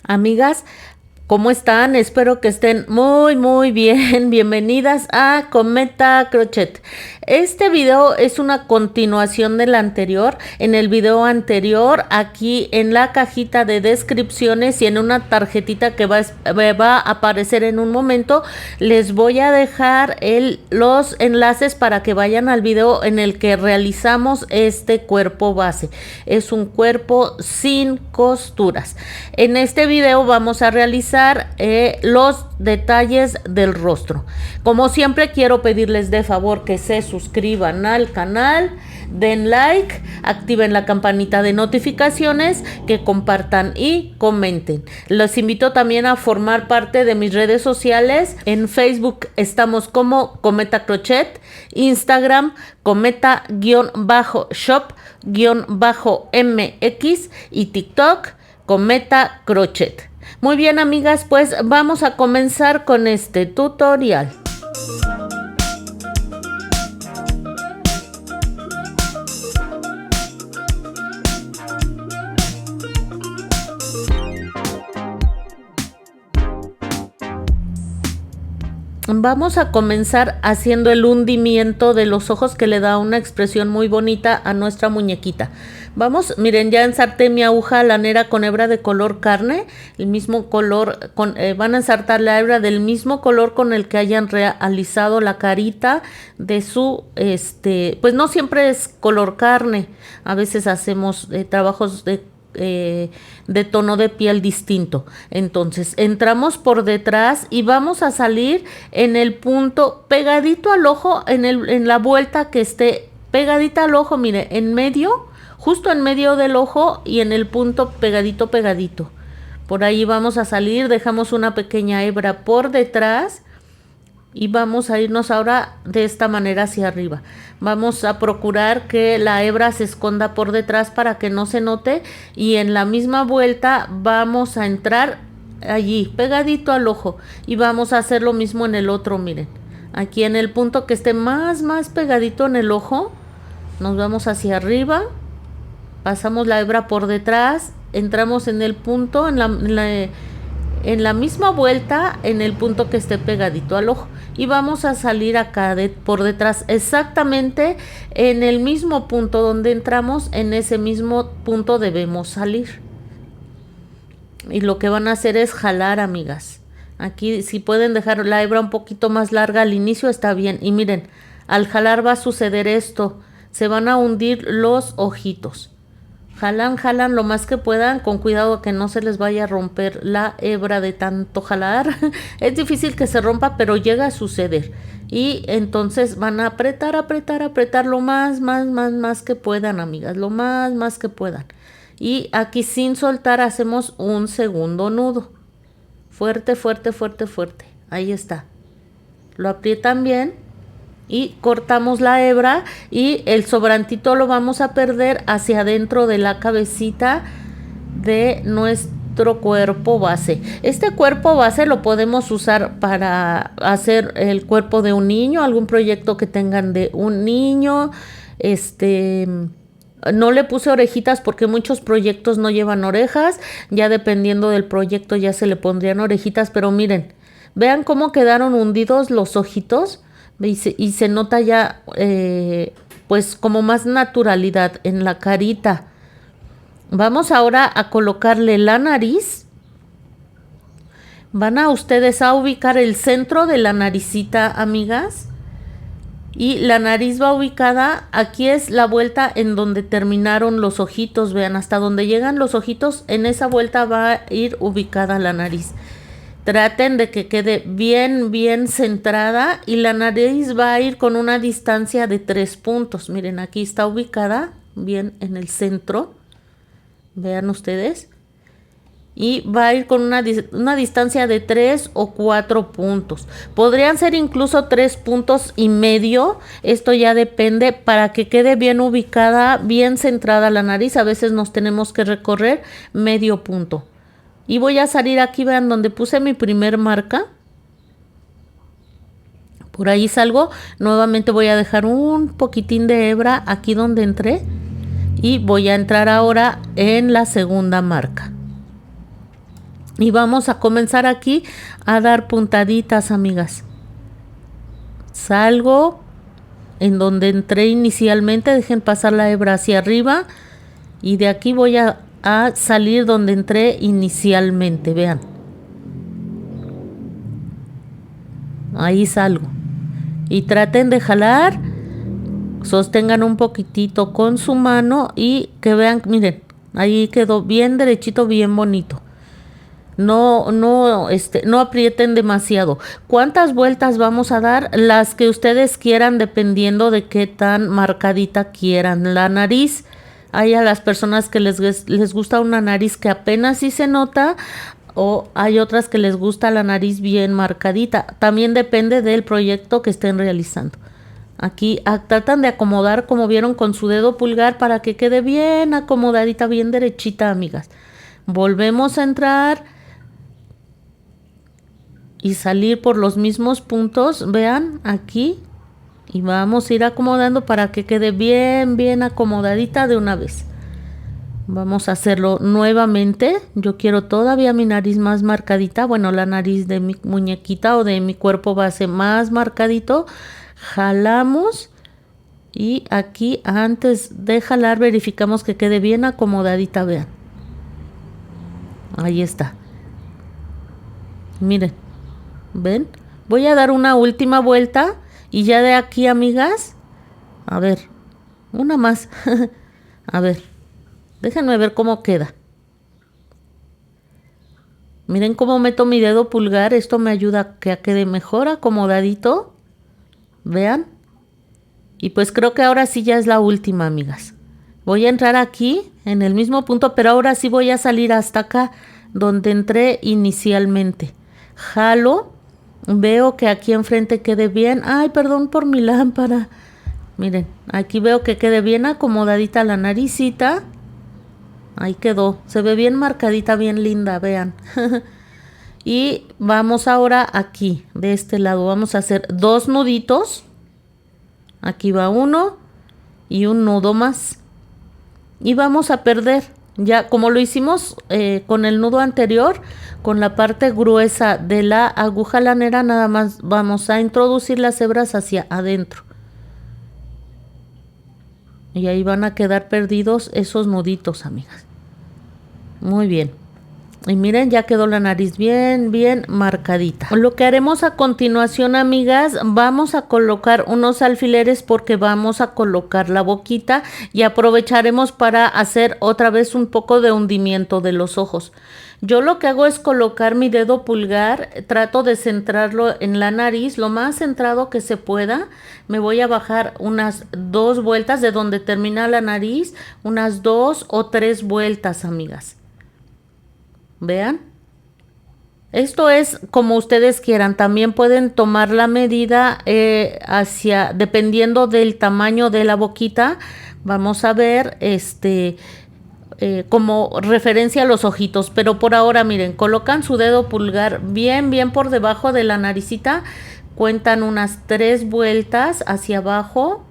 Amigas, ¿cómo están? Espero que estén muy bien. Bienvenidas a Cometa Crochet. Este video es una continuación del anterior. En el video anterior, aquí en la cajita de descripciones y en una tarjetita que va a aparecer en un momento, les voy a dejar los enlaces para que vayan al video en el que realizamos este cuerpo base. Es un cuerpo sin costuras. En este video vamos a realizar los detalles del rostro. Como siempre, quiero pedirles de favor que se suscriban al canal, den like, activen la campanita de notificaciones, que compartan y comenten. Los invito también a formar parte de mis redes sociales. En Facebook estamos como Cometa Crochet, Instagram cometa-shop-mx y TikTok Cometa Crochet. Muy bien, amigas, pues vamos a comenzar con este tutorial. Vamos a comenzar haciendo el hundimiento de los ojos, que le da una expresión muy bonita a nuestra muñequita. Vamos, miren, ya ensarté mi aguja lanera con hebra de color carne, el mismo color, van a ensartar la hebra del mismo color con el que hayan realizado la carita de su, pues no siempre es color carne, a veces hacemos trabajos de tono de piel distinto. Entonces entramos por detrás y vamos a salir en el punto pegadito al ojo, en la vuelta que esté pegadita al ojo, mire, en medio, justo en medio del ojo y en el punto pegadito. Por ahí vamos a salir, dejamos una pequeña hebra por detrás y vamos a irnos ahora de esta manera hacia arriba. Vamos a procurar que la hebra se esconda por detrás para que no se note, y en la misma vuelta vamos a entrar allí pegadito al ojo y vamos a hacer lo mismo en el otro. Miren, aquí en el punto que esté más pegadito en el ojo, nos vamos hacia arriba, pasamos la hebra por detrás, entramos en el punto, en la misma vuelta, en el punto que esté pegadito al ojo, y vamos a salir acá por detrás, exactamente en el mismo punto donde entramos. En ese mismo punto debemos salir, y lo que van a hacer es jalar, amigas. Aquí, si pueden dejar la hebra un poquito más larga al inicio, está bien. Y miren, al jalar va a suceder esto, se van a hundir los ojitos. Jalan lo más que puedan, con cuidado que no se les vaya a romper la hebra de tanto jalar. Es difícil que se rompa, pero llega a suceder. Y entonces van a apretar lo más que puedan, amigas, lo más que puedan. Y aquí, sin soltar, hacemos un segundo nudo. Fuerte. Ahí está. Lo aprietan bien. Y cortamos la hebra, y el sobrantito lo vamos a perder hacia adentro de la cabecita de nuestro cuerpo base. Este cuerpo base lo podemos usar para hacer el cuerpo de un niño, algún proyecto que tengan de un niño. No le puse orejitas porque muchos proyectos no llevan orejas. Ya dependiendo del proyecto ya se le pondrían orejitas, pero miren, vean cómo quedaron hundidos los ojitos. Y se nota ya pues como más naturalidad en la carita. Vamos ahora a colocarle la nariz. Van a ustedes a ubicar el centro de la naricita, amigas. Y la nariz va ubicada, aquí es la vuelta en donde terminaron los ojitos. Vean, hasta donde llegan los ojitos, en esa vuelta va a ir ubicada la nariz. Traten de que quede bien centrada, y la nariz va a ir con una distancia de 3 puntos. Miren, aquí está ubicada bien en el centro. Vean ustedes. Y va a ir con una distancia de 3 o 4 puntos. Podrían ser incluso 3 puntos y medio. Esto ya depende, para que quede bien ubicada, bien centrada la nariz. A veces nos tenemos que recorrer medio punto. Y voy a salir aquí, vean, donde puse mi primer marca. Por ahí salgo. Nuevamente voy a dejar un poquitín de hebra aquí donde entré. Y voy a entrar ahora en la segunda marca. Y vamos a comenzar aquí a dar puntaditas, amigas. Salgo en donde entré inicialmente, dejen pasar la hebra hacia arriba y de aquí voy a salir donde entré inicialmente, vean. Ahí salgo. Y traten de jalar, sostengan un poquitito con su mano y que vean, miren, ahí quedó bien derechito, bien bonito. No aprieten demasiado. ¿Cuántas vueltas vamos a dar? Las que ustedes quieran, dependiendo de qué tan marcadita quieran. La nariz, hay a las personas que les gusta una nariz que apenas sí se nota, o hay otras que les gusta la nariz bien marcadita. También depende del proyecto que estén realizando. Aquí tratan de acomodar, como vieron, con su dedo pulgar para que quede bien acomodadita, bien derechita, amigas. Volvemos a entrar y salir por los mismos puntos, vean aquí, y vamos a ir acomodando para que quede bien acomodadita de una vez. Vamos a hacerlo nuevamente. Yo quiero todavía mi nariz más marcadita, bueno, la nariz de mi muñequita o de mi cuerpo base más marcadito. Jalamos y aquí antes de jalar verificamos que quede bien acomodadita, vean. Ahí está. Miren. ¿Ven? Voy a dar una última vuelta y ya de aquí, amigas, a ver, una más. A ver, déjenme ver cómo queda. Miren cómo meto mi dedo pulgar, esto me ayuda a que quede mejor acomodadito. Vean. Y pues creo que ahora sí ya es la última, amigas. Voy a entrar aquí en el mismo punto, pero ahora sí voy a salir hasta acá donde entré inicialmente. Jalo. Veo que aquí enfrente quede bien. Ay, perdón por mi lámpara. Miren, aquí veo que quede bien acomodadita la naricita. Ahí quedó. Se ve bien marcadita, bien linda, vean. Y vamos ahora aquí, de este lado. Vamos a hacer 2 nuditos. Aquí va uno y un nudo más. Y vamos a perder. Ya como lo hicimos con el nudo anterior, con la parte gruesa de la aguja lanera, nada más vamos a introducir las hebras hacia adentro. Y ahí van a quedar perdidos esos nuditos, amigas. Muy bien. Y miren, ya quedó la nariz bien marcadita. Lo que haremos a continuación, amigas, vamos a colocar unos alfileres porque vamos a colocar la boquita y aprovecharemos para hacer otra vez un poco de hundimiento de los ojos. Yo lo que hago es colocar mi dedo pulgar, trato de centrarlo en la nariz, lo más centrado que se pueda. Me voy a bajar unas 2 vueltas de donde termina la nariz, unas 2 o 3 vueltas, amigas. Vean, esto es como ustedes quieran. También pueden tomar la medida dependiendo del tamaño de la boquita. Vamos a ver como referencia a los ojitos, pero por ahora miren, colocan su dedo pulgar bien por debajo de la naricita, cuentan unas 3 vueltas hacia abajo.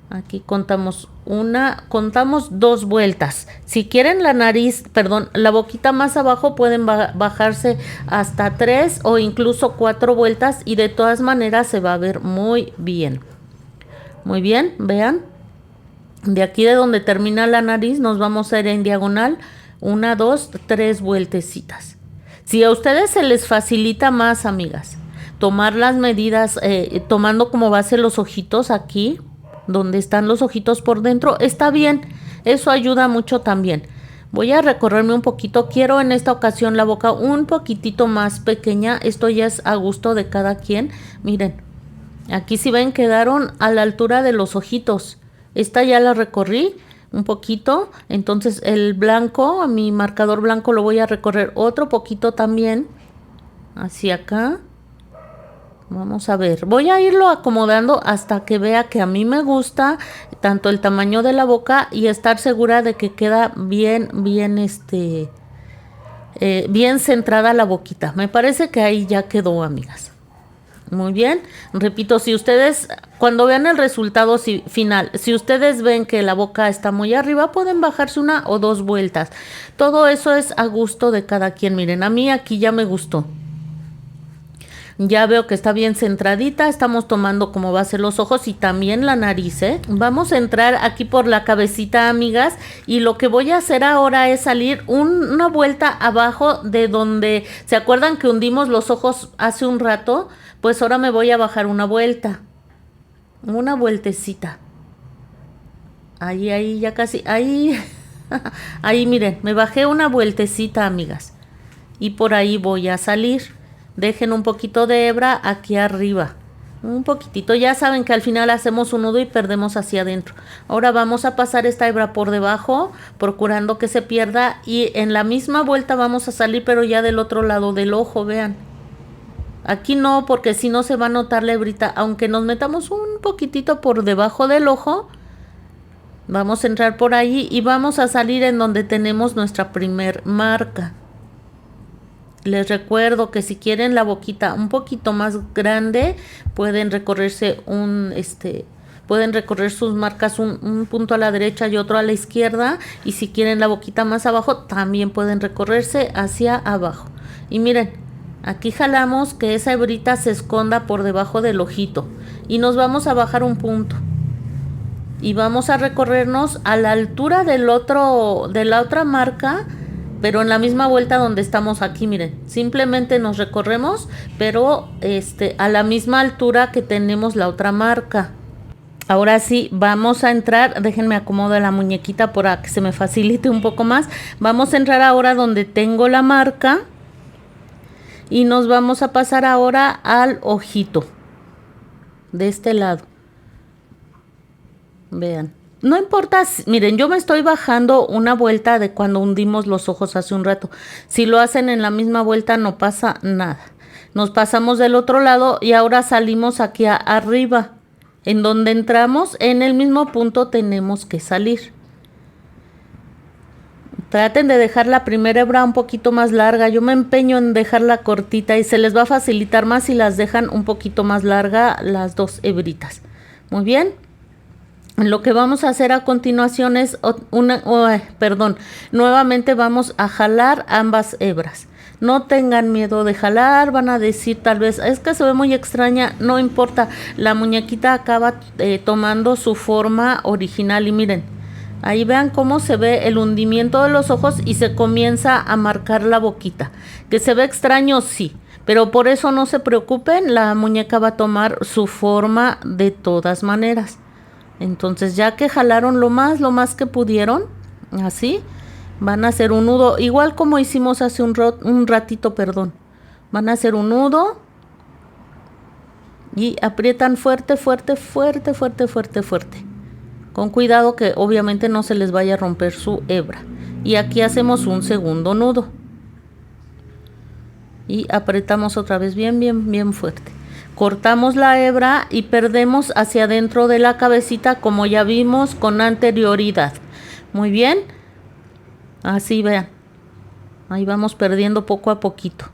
Aquí contamos 2 vueltas. Si quieren la boquita más abajo, pueden bajarse hasta 3 o incluso 4 vueltas y de todas maneras se va a ver muy bien. Muy bien, vean. De aquí de donde termina la nariz nos vamos a ir en diagonal 1, 2, 3 vueltecitas. Si a ustedes se les facilita más, amigas, tomar las medidas tomando como base los ojitos aquí, donde están los ojitos por dentro, está bien, eso ayuda mucho también. Voy a recorrerme un poquito, quiero en esta ocasión la boca un poquitito más pequeña, esto ya es a gusto de cada quien. Miren, aquí si ven quedaron a la altura de los ojitos, esta ya la recorrí un poquito, entonces el blanco, mi marcador blanco lo voy a recorrer otro poquito también, hacia acá. Vamos a ver, voy a irlo acomodando hasta que vea que a mí me gusta tanto el tamaño de la boca y estar segura de que queda bien centrada la boquita. Me parece que ahí ya quedó, amigas. Muy bien, repito, si ustedes, cuando vean el resultado final, si ustedes ven que la boca está muy arriba, pueden bajarse una o dos vueltas. Todo eso es a gusto de cada quien. Miren, a mí aquí ya me gustó. Ya veo que está bien centradita, estamos tomando como base los ojos y también la nariz, ¿eh? Vamos a entrar aquí por la cabecita, amigas, y lo que voy a hacer ahora es salir una vuelta abajo de donde, ¿se acuerdan que hundimos los ojos hace un rato? Pues ahora me voy a bajar una vuelta, una vueltecita. Ahí, ya casi, ahí, ahí miren, me bajé una vueltecita, amigas, y por ahí voy a salir. Dejen un poquito de hebra aquí arriba, un poquitito, ya saben que al final hacemos un nudo y perdemos hacia adentro. Ahora vamos a pasar esta hebra por debajo, procurando que se pierda, y en la misma vuelta vamos a salir, pero ya del otro lado del ojo, vean. Aquí no, porque si no se va a notar la hebrita, aunque nos metamos un poquitito por debajo del ojo, vamos a entrar por ahí y vamos a salir en donde tenemos nuestra primer marca. Les recuerdo que si quieren la boquita un poquito más grande, pueden recorrerse pueden recorrer sus marcas un punto a la derecha y otro a la izquierda, y si quieren la boquita más abajo, también pueden recorrerse hacia abajo. Y miren, aquí jalamos que esa hebrita se esconda por debajo del ojito y nos vamos a bajar un punto. Y vamos a recorrernos a la altura de la otra marca, pero en la misma vuelta donde estamos aquí, miren, simplemente nos recorremos, pero a la misma altura que tenemos la otra marca. Ahora sí, vamos a entrar, déjenme acomodar la muñequita para que se me facilite un poco más. Vamos a entrar ahora donde tengo la marca y nos vamos a pasar ahora al ojito, de este lado. Vean. No importa, miren, yo me estoy bajando una vuelta de cuando hundimos los ojos hace un rato. Si lo hacen en la misma vuelta no pasa nada. Nos pasamos del otro lado y ahora salimos aquí arriba. En donde entramos, en el mismo punto tenemos que salir. Traten de dejar la primera hebra un poquito más larga. Yo me empeño en dejarla cortita y se les va a facilitar más si las dejan un poquito más larga las dos hebritas. Muy bien. Lo que vamos a hacer a continuación es nuevamente vamos a jalar ambas hebras. No tengan miedo de jalar, van a decir tal vez, es que se ve muy extraña, no importa, la muñequita acaba tomando su forma original y miren, ahí vean cómo se ve el hundimiento de los ojos y se comienza a marcar la boquita. Que se ve extraño, sí, pero por eso no se preocupen, la muñeca va a tomar su forma de todas maneras. Entonces ya que jalaron lo más que pudieron, así, van a hacer un nudo, igual como hicimos hace un ratito, perdón. Van a hacer un nudo y aprietan fuerte, fuerte, fuerte, fuerte, fuerte, fuerte. Con cuidado que obviamente no se les vaya a romper su hebra. Y aquí hacemos un segundo nudo. Y apretamos otra vez bien, bien, bien fuerte. Cortamos la hebra y perdemos hacia adentro de la cabecita como ya vimos con anterioridad. Muy bien. Así vean. Ahí vamos perdiendo poco a poquito.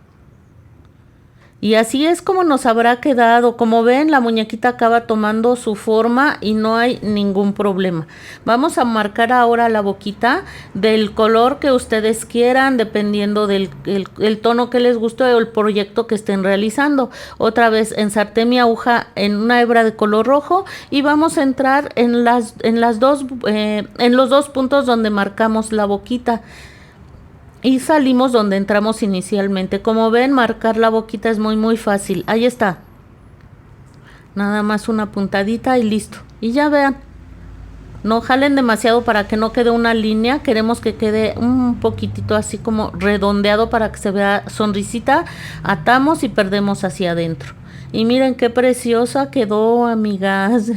Y así es como nos habrá quedado. Como ven, la muñequita acaba tomando su forma y no hay ningún problema. Vamos a marcar ahora la boquita del color que ustedes quieran, dependiendo del el tono que les guste o el proyecto que estén realizando. Otra vez ensarté mi aguja en una hebra de color rojo y vamos a entrar en los dos puntos donde marcamos la boquita. Y salimos donde entramos inicialmente. Como ven, marcar la boquita es muy fácil. Ahí está. Nada más una puntadita y listo. Y ya vean. No jalen demasiado para que no quede una línea. Queremos que quede un poquitito así como redondeado para que se vea sonrisita. Atamos y perdemos hacia adentro. Y miren qué preciosa quedó, amigas.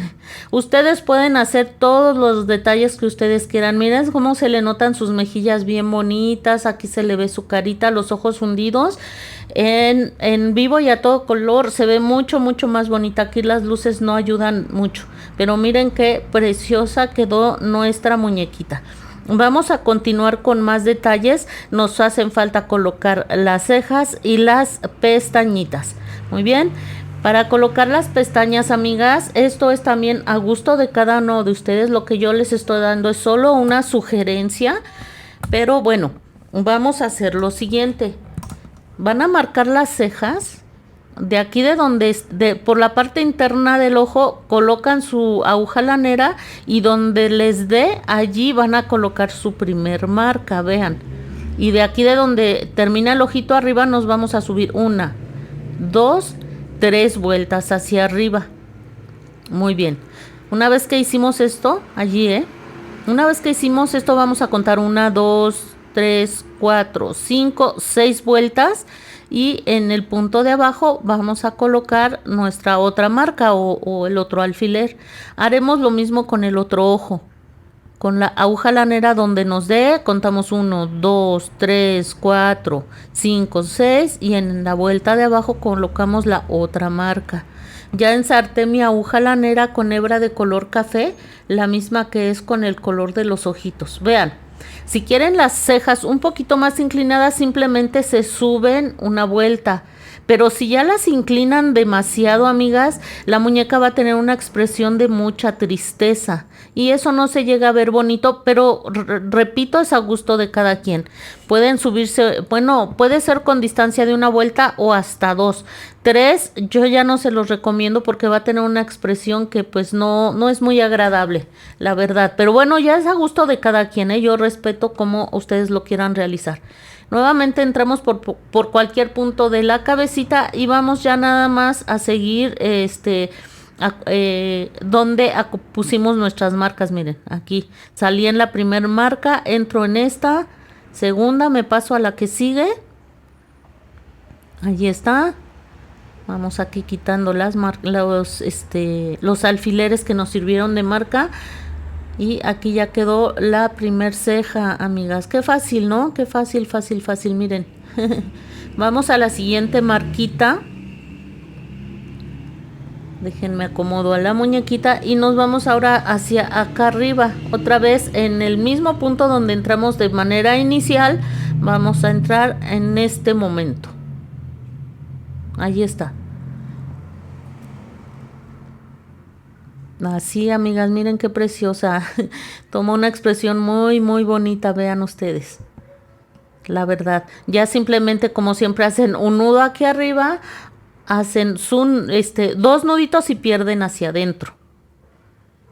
Ustedes pueden hacer todos los detalles que ustedes quieran. Miren cómo se le notan sus mejillas bien bonitas. Aquí se le ve su carita, los ojos hundidos. En vivo y a todo color se ve mucho más bonita. Aquí las luces no ayudan mucho. Pero miren qué preciosa quedó nuestra muñequita. Vamos a continuar con más detalles. Nos hacen falta colocar las cejas y las pestañitas. Muy bien. Para colocar las pestañas, amigas, esto es también a gusto de cada uno de ustedes. Lo que yo les estoy dando es solo una sugerencia. Pero bueno, vamos a hacer lo siguiente. Van a marcar las cejas. De aquí de donde, por la parte interna del ojo, colocan su aguja lanera y donde les dé, allí van a colocar su primer marca, vean. Y de aquí de donde termina el ojito arriba nos vamos a subir 1, 2, 3 vueltas hacia arriba. Muy bien. Una vez que hicimos esto, allí, una vez que hicimos esto vamos a contar 1, 2, 3, 4, 5, 6 vueltas. Y en el punto de abajo vamos a colocar nuestra otra marca o el otro alfiler. Haremos lo mismo con el otro ojo. Con la aguja lanera donde nos dé, contamos 1, 2, 3, 4, 5, 6 y en la vuelta de abajo colocamos la otra marca. Ya ensarté mi aguja lanera con hebra de color café, la misma que es con el color de los ojitos. Vean. Si quieren las cejas un poquito más inclinadas, simplemente se suben una vuelta. Pero si ya las inclinan demasiado, amigas, la muñeca va a tener una expresión de mucha tristeza. Y eso no se llega a ver bonito, pero repito, es a gusto de cada quien. Pueden subirse, bueno, puede ser con distancia de una vuelta o hasta 2. 3, yo ya no se los recomiendo porque va a tener una expresión que pues no es muy agradable, la verdad. Pero bueno, ya es a gusto de cada quien, ¿eh? Yo respeto cómo ustedes lo quieran realizar. Nuevamente entramos por cualquier punto de la cabecita y vamos ya nada más a seguir donde pusimos nuestras marcas. Miren, aquí salí en la primera marca, entro en esta segunda, me paso a la que sigue. Allí está. Vamos aquí quitando los alfileres que nos sirvieron de marca. Y aquí ya quedó la primer ceja, amigas. Qué fácil, ¿no? Qué fácil, fácil, fácil. Miren. Vamos a la siguiente marquita. Déjenme acomodo a la muñequita y nos vamos ahora hacia acá arriba. Otra vez en el mismo punto donde entramos de manera inicial. Vamos a entrar en este momento. Ahí está. Así, amigas, miren qué preciosa. Toma una expresión muy, muy bonita, vean ustedes. La verdad. Ya simplemente, como siempre, hacen un nudo aquí arriba, hacen dos nuditos y pierden hacia adentro.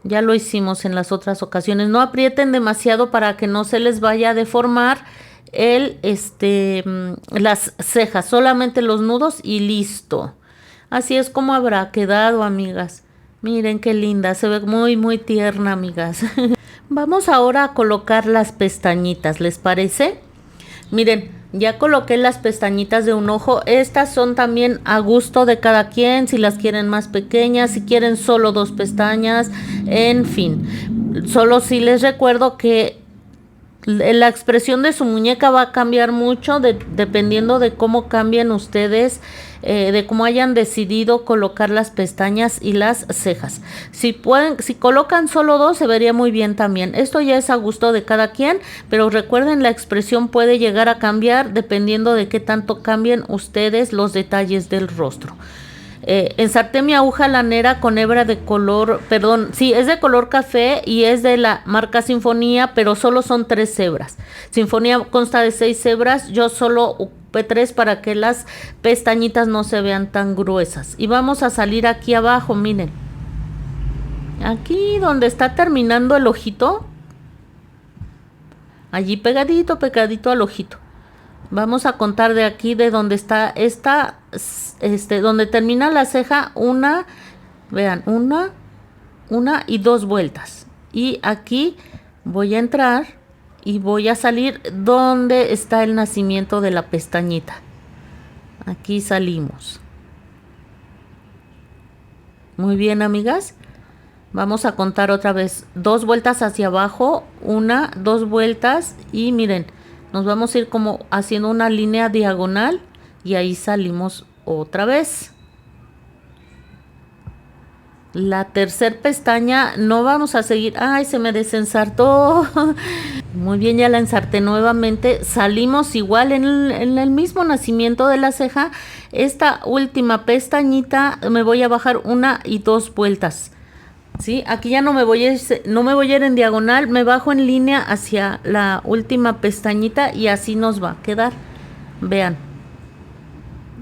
Ya lo hicimos en las otras ocasiones. No aprieten demasiado para que no se les vaya a deformar las cejas. Solamente los nudos y listo. Así es como habrá quedado, amigas. Miren qué linda, se ve muy, muy tierna, amigas. Vamos ahora a colocar las pestañitas, ¿les parece? Miren, ya coloqué las pestañitas de un ojo. Estas son también a gusto de cada quien, si las quieren más pequeñas, si quieren solo 2 pestañas, en fin. Solo sí les recuerdo que la expresión de su muñeca va a cambiar mucho dependiendo de cómo cambien ustedes, de cómo hayan decidido colocar las pestañas y las cejas. Si colocan solo 2 se vería muy bien también. Esto ya es a gusto de cada quien, pero recuerden, la expresión puede llegar a cambiar dependiendo de qué tanto cambien ustedes los detalles del rostro. Ensarté mi aguja lanera con hebra de color, perdón, sí, es de color café y es de la marca Sinfonía, pero solo son 3 hebras. Sinfonía consta de 6 hebras, yo solo ocupé 3 para que las pestañitas no se vean tan gruesas. Y vamos a salir aquí abajo, miren. Aquí donde está terminando el ojito, allí pegadito, pegadito al ojito. Vamos a contar de aquí, de donde está donde termina la ceja, vean, una y 2 vueltas. Y aquí voy a entrar y voy a salir donde está el nacimiento de la pestañita. Aquí salimos. Muy bien, amigas. Vamos a contar otra vez 2 vueltas hacia abajo, 1, 2 vueltas y miren, nos vamos a ir como haciendo una línea diagonal y ahí salimos otra vez. La tercer pestaña no vamos a seguir. Ay, se me desensartó. Muy bien, ya la ensarté nuevamente. Salimos igual en el mismo nacimiento de la ceja. Esta última pestañita me voy a bajar 1 y 2 vueltas. ¿Sí? Aquí ya no me voy a ir en diagonal, me bajo en línea hacia la última pestañita y así nos va a quedar. Vean.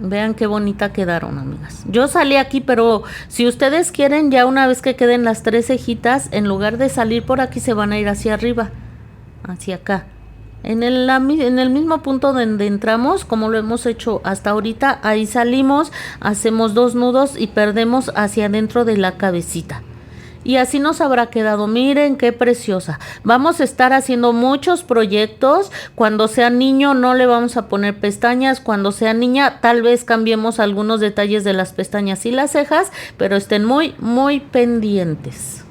Vean qué bonita quedaron, amigas. Yo salí aquí, pero si ustedes quieren, ya una vez que queden las 3 cejitas, en lugar de salir por aquí, se van a ir hacia arriba, hacia acá. En el mismo punto donde entramos, como lo hemos hecho hasta ahorita, ahí salimos, hacemos 2 nudos y perdemos hacia adentro de la cabecita. Y así nos habrá quedado. Miren qué preciosa. Vamos a estar haciendo muchos proyectos. Cuando sea niño no le vamos a poner pestañas. Cuando sea niña tal vez cambiemos algunos detalles de las pestañas y las cejas, pero estén muy, muy pendientes.